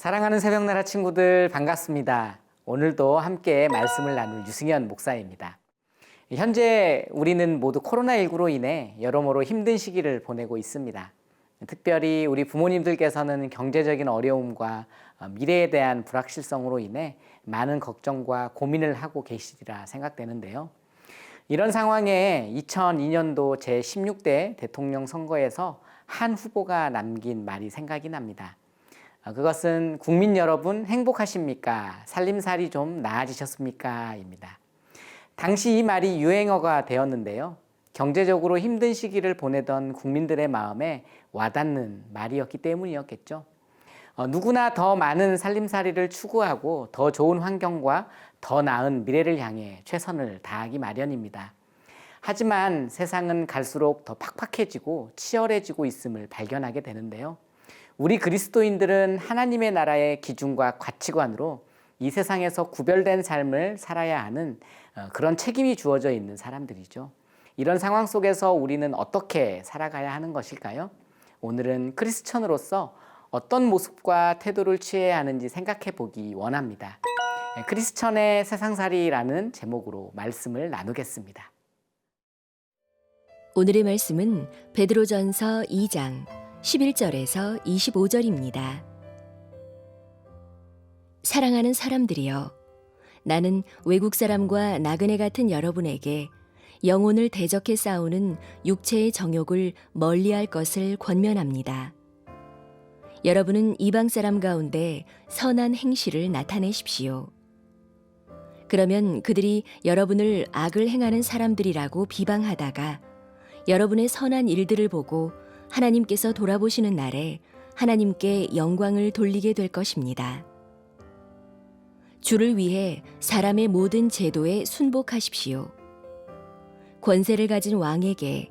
사랑하는 새벽나라 친구들 반갑습니다. 오늘도 함께 말씀을 나눌 유승현 목사입니다. 현재 우리는 모두 코로나19로 인해 여러모로 힘든 시기를 보내고 있습니다. 특별히 우리 부모님들께서는 경제적인 어려움과 미래에 대한 불확실성으로 인해 많은 걱정과 고민을 하고 계시리라 생각되는데요. 이런 상황에 2002년도 제16대 대통령 선거에서 한 후보가 남긴 말이 생각이 납니다. 그것은 국민 여러분 행복하십니까? 살림살이 좀 나아지셨습니까? 입니다. 당시 이 말이 유행어가 되었는데요. 경제적으로 힘든 시기를 보내던 국민들의 마음에 와닿는 말이었기 때문이었겠죠. 누구나 더 많은 살림살이를 추구하고 더 좋은 환경과 더 나은 미래를 향해 최선을 다하기 마련입니다. 하지만 세상은 갈수록 더 팍팍해지고 치열해지고 있음을 발견하게 되는데요. 우리 그리스도인들은 하나님의 나라의 기준과 가치관으로 이 세상에서 구별된 삶을 살아야 하는 그런 책임이 주어져 있는 사람들이죠. 이런 상황 속에서 우리는 어떻게 살아가야 하는 것일까요? 오늘은 크리스천으로서 어떤 모습과 태도를 취해야 하는지 생각해 보기 원합니다. 크리스천의 세상살이라는 제목으로 말씀을 나누겠습니다. 오늘의 말씀은 베드로전서 2장 11절에서 25절입니다. 사랑하는 사람들이여, 나는 외국 사람과 나그네 같은 여러분에게 영혼을 대적해 싸우는 육체의 정욕을 멀리할 것을 권면합니다. 여러분은 이방 사람 가운데 선한 행실을 나타내십시오. 그러면 그들이 여러분을 악을 행하는 사람들이라고 비방하다가 여러분의 선한 일들을 보고 하나님께서 돌아보시는 날에 하나님께 영광을 돌리게 될 것입니다. 주를 위해 사람의 모든 제도에 순복하십시오. 권세를 가진 왕에게,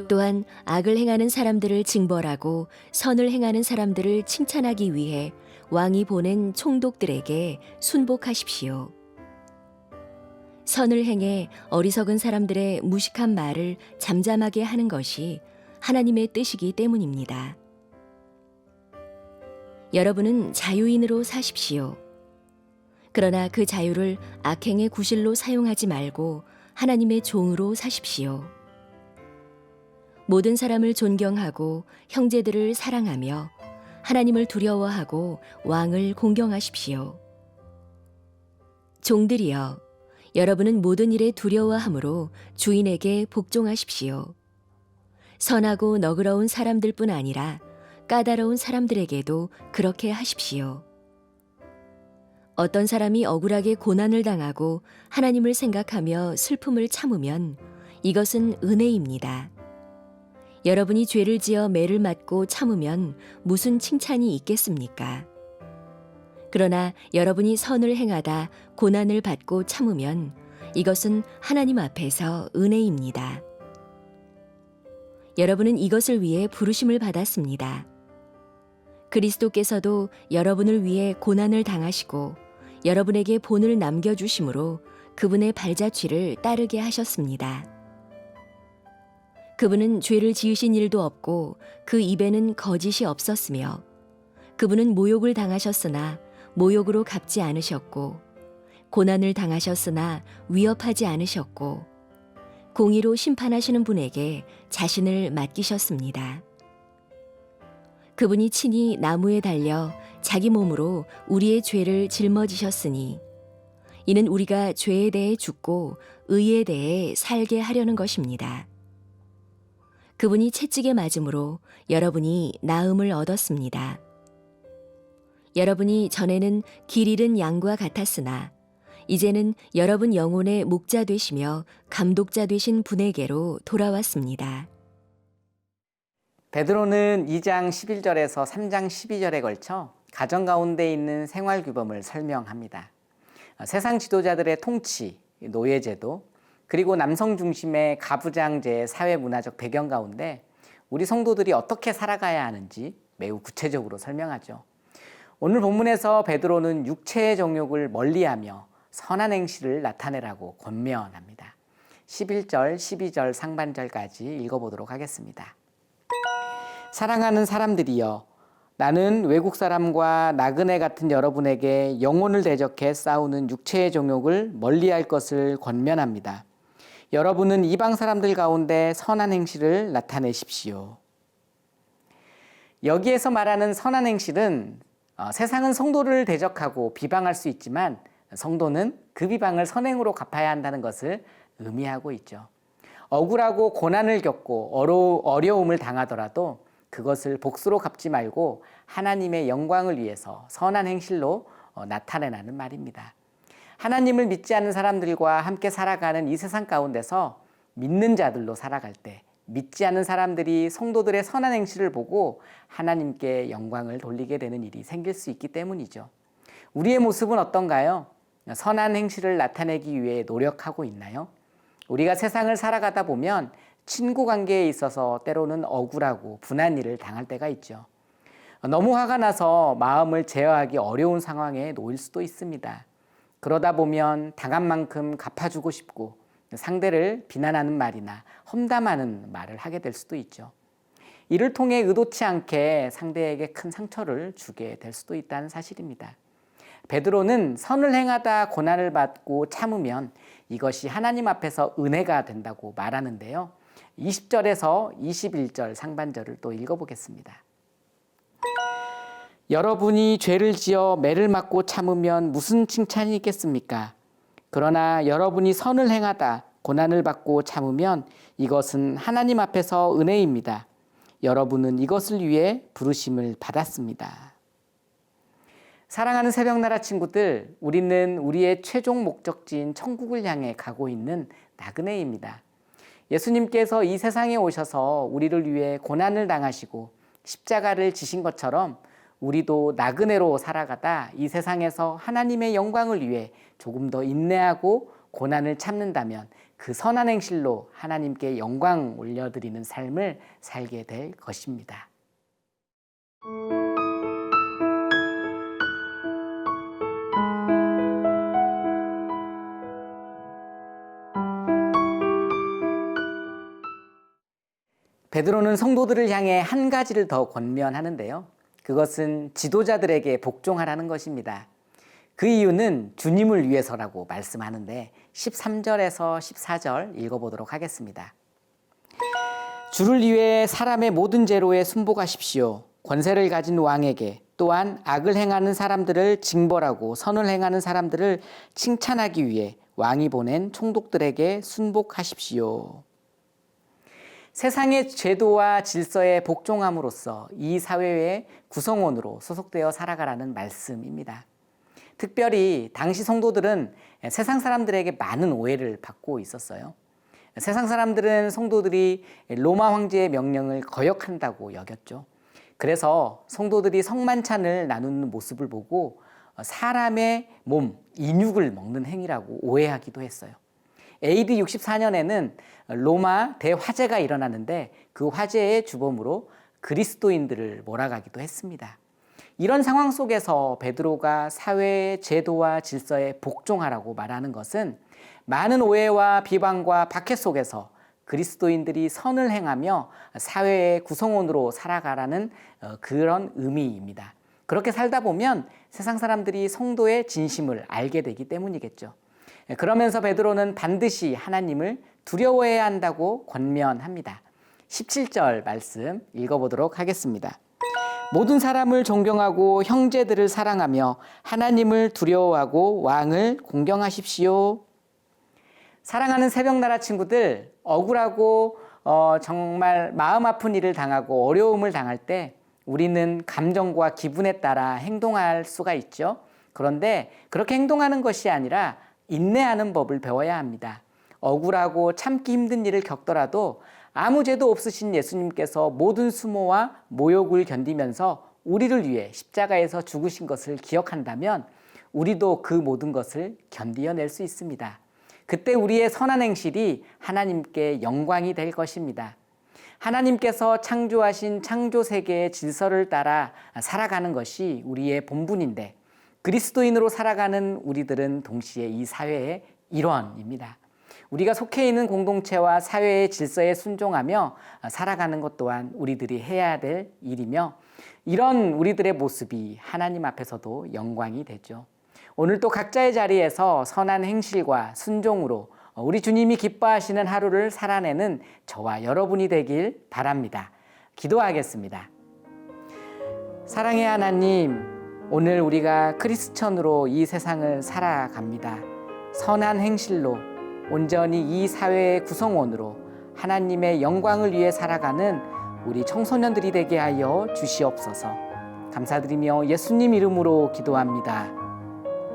또한 악을 행하는 사람들을 징벌하고 선을 행하는 사람들을 칭찬하기 위해 왕이 보낸 총독들에게 순복하십시오. 선을 행해 어리석은 사람들의 무식한 말을 잠잠하게 하는 것이 하나님의 뜻이기 때문입니다. 여러분은 자유인으로 사십시오. 그러나 그 자유를 악행의 구실로 사용하지 말고 하나님의 종으로 사십시오. 모든 사람을 존경하고 형제들을 사랑하며 하나님을 두려워하고 왕을 공경하십시오. 종들이여, 여러분은 모든 일에 두려워함으로 주인에게 복종하십시오. 선하고 너그러운 사람들뿐 아니라 까다로운 사람들에게도 그렇게 하십시오. 어떤 사람이 억울하게 고난을 당하고 하나님을 생각하며 슬픔을 참으면 이것은 은혜입니다. 여러분이 죄를 지어 매를 맞고 참으면 무슨 칭찬이 있겠습니까? 그러나 여러분이 선을 행하다 고난을 받고 참으면 이것은 하나님 앞에서 은혜입니다. 여러분은 이것을 위해 부르심을 받았습니다. 그리스도께서도 여러분을 위해 고난을 당하시고 여러분에게 본을 남겨주심으로 그분의 발자취를 따르게 하셨습니다. 그분은 죄를 지으신 일도 없고 그 입에는 거짓이 없었으며 그분은 모욕을 당하셨으나 모욕으로 갚지 않으셨고 고난을 당하셨으나 위협하지 않으셨고 공의로 심판하시는 분에게 자신을 맡기셨습니다. 그분이 친히 나무에 달려 자기 몸으로 우리의 죄를 짊어지셨으니 이는 우리가 죄에 대해 죽고 의에 대해 살게 하려는 것입니다. 그분이 채찍에 맞음으로 여러분이 나음을 얻었습니다. 여러분이 전에는 길 잃은 양과 같았으나 이제는 여러분 영혼의 목자 되시며 감독자 되신 분에게로 돌아왔습니다. 베드로는 2장 11절에서 3장 12절에 걸쳐 가정 가운데 있는 생활 규범을 설명합니다. 세상 지도자들의 통치, 노예제도, 그리고 남성 중심의 가부장제의 사회문화적 배경 가운데 우리 성도들이 어떻게 살아가야 하는지 매우 구체적으로 설명하죠. 오늘 본문에서 베드로는 육체의 정욕을 멀리하며 선한 행실을 나타내라고 권면합니다. 11절, 12절 상반절까지 읽어보도록 하겠습니다. 사랑하는 사람들이여, 나는 외국 사람과 나그네 같은 여러분에게 영혼을 대적해 싸우는 육체의 정욕을 멀리할 것을 권면합니다. 여러분은 이방 사람들 가운데 선한 행실을 나타내십시오. 여기에서 말하는 선한 행실은 세상은 성도를 대적하고 비방할 수 있지만 성도는 그 비방을 선행으로 갚아야 한다는 것을 의미하고 있죠. 억울하고 고난을 겪고 어려움을 당하더라도 그것을 복수로 갚지 말고 하나님의 영광을 위해서 선한 행실로 나타내라는 말입니다. 하나님을 믿지 않는 사람들과 함께 살아가는 이 세상 가운데서 믿는 자들로 살아갈 때 믿지 않는 사람들이 성도들의 선한 행실을 보고 하나님께 영광을 돌리게 되는 일이 생길 수 있기 때문이죠. 우리의 모습은 어떤가요? 선한 행실을 나타내기 위해 노력하고 있나요? 우리가 세상을 살아가다 보면 친구 관계에 있어서 때로는 억울하고 분한 일을 당할 때가 있죠. 너무 화가 나서 마음을 제어하기 어려운 상황에 놓일 수도 있습니다. 그러다 보면 당한 만큼 갚아주고 싶고 상대를 비난하는 말이나 험담하는 말을 하게 될 수도 있죠. 이를 통해 의도치 않게 상대에게 큰 상처를 주게 될 수도 있다는 사실입니다. 베드로는 선을 행하다 고난을 받고 참으면 이것이 하나님 앞에서 은혜가 된다고 말하는데요. 20절에서 21절 상반절을 또 읽어보겠습니다. 여러분이 죄를 지어 매를 맞고 참으면 무슨 칭찬이 있겠습니까? 그러나 여러분이 선을 행하다 고난을 받고 참으면 이것은 하나님 앞에서 은혜입니다. 여러분은 이것을 위해 부르심을 받았습니다. 사랑하는 새벽나라 친구들, 우리는 우리의 최종 목적지인 천국을 향해 가고 있는 나그네입니다. 예수님께서 이 세상에 오셔서 우리를 위해 고난을 당하시고 십자가를 지신 것처럼 우리도 나그네로 살아가다 이 세상에서 하나님의 영광을 위해 조금 더 인내하고 고난을 참는다면 그 선한 행실로 하나님께 영광 올려드리는 삶을 살게 될 것입니다. 베드로는 성도들을 향해 한 가지를 더 권면하는데요. 그것은 지도자들에게 복종하라는 것입니다. 그 이유는 주님을 위해서라고 말씀하는데 13절에서 14절 읽어보도록 하겠습니다. 주를 위해 사람의 모든 죄로에 순복하십시오. 권세를 가진 왕에게 또한 악을 행하는 사람들을 징벌하고 선을 행하는 사람들을 칭찬하기 위해 왕이 보낸 총독들에게 순복하십시오. 세상의 제도와 질서에 복종함으로써 이 사회의 구성원으로 소속되어 살아가라는 말씀입니다. 특별히 당시 성도들은 세상 사람들에게 많은 오해를 받고 있었어요. 세상 사람들은 성도들이 로마 황제의 명령을 거역한다고 여겼죠. 그래서 성도들이 성만찬을 나누는 모습을 보고 사람의 몸, 인육을 먹는 행위라고 오해하기도 했어요. AD 64년에는 로마 대화재가 일어나는데 그 화재의 주범으로 그리스도인들을 몰아가기도 했습니다. 이런 상황 속에서 베드로가 사회의 제도와 질서에 복종하라고 말하는 것은 많은 오해와 비방과 박해 속에서 그리스도인들이 선을 행하며 사회의 구성원으로 살아가라는 그런 의미입니다. 그렇게 살다 보면 세상 사람들이 성도의 진심을 알게 되기 때문이겠죠. 그러면서 베드로는 반드시 하나님을 두려워해야 한다고 권면합니다. 17절 말씀 읽어보도록 하겠습니다. 모든 사람을 존경하고 형제들을 사랑하며 하나님을 두려워하고 왕을 공경하십시오. 사랑하는 새벽나라 친구들, 억울하고 정말 마음 아픈 일을 당하고 어려움을 당할 때 우리는 감정과 기분에 따라 행동할 수가 있죠. 그런데 그렇게 행동하는 것이 아니라 인내하는 법을 배워야 합니다. 억울하고 참기 힘든 일을 겪더라도 아무 죄도 없으신 예수님께서 모든 수모와 모욕을 견디면서 우리를 위해 십자가에서 죽으신 것을 기억한다면 우리도 그 모든 것을 견디어낼 수 있습니다. 그때 우리의 선한 행실이 하나님께 영광이 될 것입니다. 하나님께서 창조하신 창조 세계의 질서를 따라 살아가는 것이 우리의 본분인데 그리스도인으로 살아가는 우리들은 동시에 이 사회의 일원입니다. 우리가 속해 있는 공동체와 사회의 질서에 순종하며 살아가는 것 또한 우리들이 해야 될 일이며 이런 우리들의 모습이 하나님 앞에서도 영광이 되죠. 오늘 또 각자의 자리에서 선한 행실과 순종으로 우리 주님이 기뻐하시는 하루를 살아내는 저와 여러분이 되길 바랍니다. 기도하겠습니다. 사랑의 하나님, 오늘 우리가 크리스천으로 이 세상을 살아갑니다. 선한 행실로 온전히 이 사회의 구성원으로 하나님의 영광을 위해 살아가는 우리 청소년들이 되게 하여 주시옵소서. 감사드리며 예수님 이름으로 기도합니다.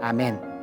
아멘.